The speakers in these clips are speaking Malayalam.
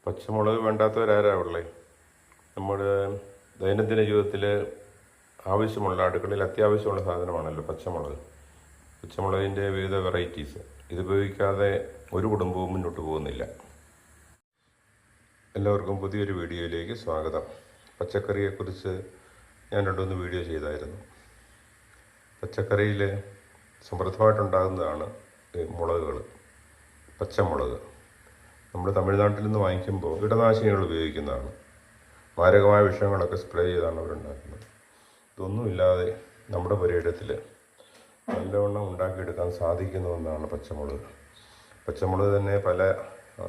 പച്ചമുളക് വേണ്ടാത്തവരാരാ ഉള്ളത്? നമ്മുടെ ദൈനംദിന ജീവിതത്തിൽ ആവശ്യമുള്ള അടുക്കളയിൽ അത്യാവശ്യമുള്ള സാധനമാണല്ലോ പച്ചമുളക്. പച്ചമുളകിൻ്റെ വിവിധ വെറൈറ്റീസ് ഇത് ഉപയോഗിക്കാതെ ഒരു കുടുംബവും മുന്നോട്ട് പോകുന്നില്ല. എല്ലാവർക്കും പുതിയൊരു വീഡിയോയിലേക്ക് സ്വാഗതം. പച്ചക്കറിയെക്കുറിച്ച് ഞാൻ 2-3 വീഡിയോ ചെയ്തായിരുന്നു. പച്ചക്കറിയിൽ സമൃദ്ധമായിട്ടുണ്ടാകുന്നതാണ് മുളകുകൾ, പച്ചമുളക്. നമ്മൾ തമിഴ്നാട്ടിൽ നിന്ന് വാങ്ങിക്കുമ്പോൾ കീടനാശിനികൾ ഉപയോഗിക്കുന്നതാണ്. മാരകമായ വിഷയങ്ങളൊക്കെ സ്പ്രേ ചെയ്താണ് അവരുണ്ടാക്കുന്നത്. ഇതൊന്നുമില്ലാതെ നമ്മുടെ പുരയിടത്തിൽ നല്ലവണ്ണം ഉണ്ടാക്കിയെടുക്കാൻ സാധിക്കുന്ന ഒന്നാണ് പച്ചമുളക്. പച്ചമുളക് തന്നെ പല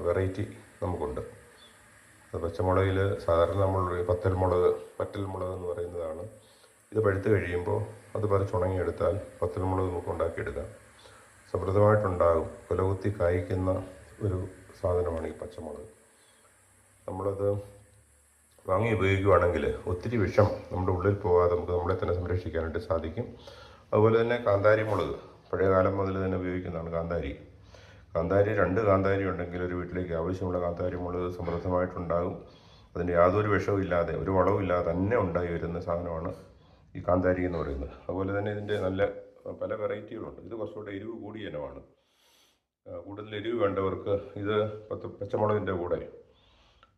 വെറൈറ്റി നമുക്കുണ്ട്. പച്ചമുളകിൽ സാധാരണ നമ്മൾ പറ്റൽമുളക് എന്ന് പറയുന്നതാണ്. ഇത് പഴുത്ത് കഴിയുമ്പോൾ അത് പറിച്ചുണങ്ങിയെടുത്താൽ പത്തൽമുളക് നമുക്ക് ഉണ്ടാക്കിയെടുക്കാം. സമൃദ്ധമായിട്ടുണ്ടാകും. കുലകുത്തി കായ്ക്കുന്ന ഒരു സാധനമാണ് ഈ പച്ചമുളക്. നമ്മളത് വാങ്ങി ഉപയോഗിക്കുകയാണെങ്കിൽ ഒത്തിരി വിഷം നമ്മുടെ ഉള്ളിൽ പോകാതെ നമുക്ക് നമ്മളെ തന്നെ സംരക്ഷിക്കാനായിട്ട് സാധിക്കും. അതുപോലെ തന്നെ കാന്താരി മുളക് പഴയ കാലം മുതൽ തന്നെ ഉപയോഗിക്കുന്നതാണ്. കാന്താരി 2 കാന്താരി ഉണ്ടെങ്കിൽ ഒരു വീട്ടിലേക്ക് ആവശ്യമുള്ള കാന്താരി മുളക് സമൃദ്ധമായിട്ടുണ്ടാകും. അതിന് യാതൊരു വിഷവും ഇല്ലാതെ, ഒരു വളവും ഇല്ലാതെ തന്നെ ഉണ്ടായി വരുന്ന സാധനമാണ് ഈ കാന്താരി എന്ന് പറയുന്നത്. അതുപോലെ തന്നെ ഇതിൻ്റെ നല്ല പല വെറൈറ്റികളുണ്ട്. ഇത് കുറച്ചുകൂടെ എരിവ് കൂടിയ ഇനമാണ്. കൂടുതൽ എരിവ് വേണ്ടവർക്ക് ഇത് പച്ചമുളകിൻ്റെ കൂടെ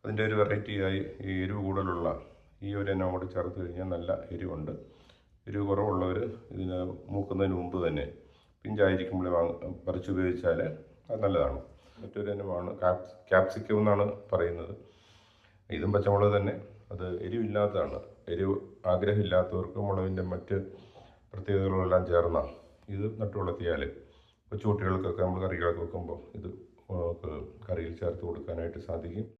അതിൻ്റെ ഒരു വെറൈറ്റിയായി ഈ എരിവ് കൂടുതലുള്ള ഈ ഒരു ഇനം കൂടി ചേർത്ത് കഴിഞ്ഞാൽ നല്ല എരിവുണ്ട്. എരിവ് കുറവുള്ളവർ ഇതിന് മൂക്കുന്നതിന് മുമ്പ് തന്നെ പിഞ്ചായിരിക്കുമ്പോൾ പറിച്ചുപയോഗിച്ചാൽ അത് നല്ലതാണ്. മറ്റൊരു ഇനമാണ് ക്യാപ്സിക്കം എന്നാണ് പറയുന്നത്. ഇതും പച്ചമുളക് തന്നെ. അത് എരിവില്ലാത്തതാണ്. എരിവ് ആഗ്രഹമില്ലാത്തവർക്ക് മുളകിൻ്റെ മറ്റ് പ്രത്യേകതകളെല്ലാം ചേർന്ന ഇത് നട്ടു വളർത്തിയാൽ കൊച്ചുകുട്ടികൾക്കൊക്കെ നമ്മൾ കറികളൊക്കെ വെക്കുമ്പോൾ ഇത് കറിയിൽ ചേർത്ത് കൊടുക്കാനായിട്ട് സാധിക്കും.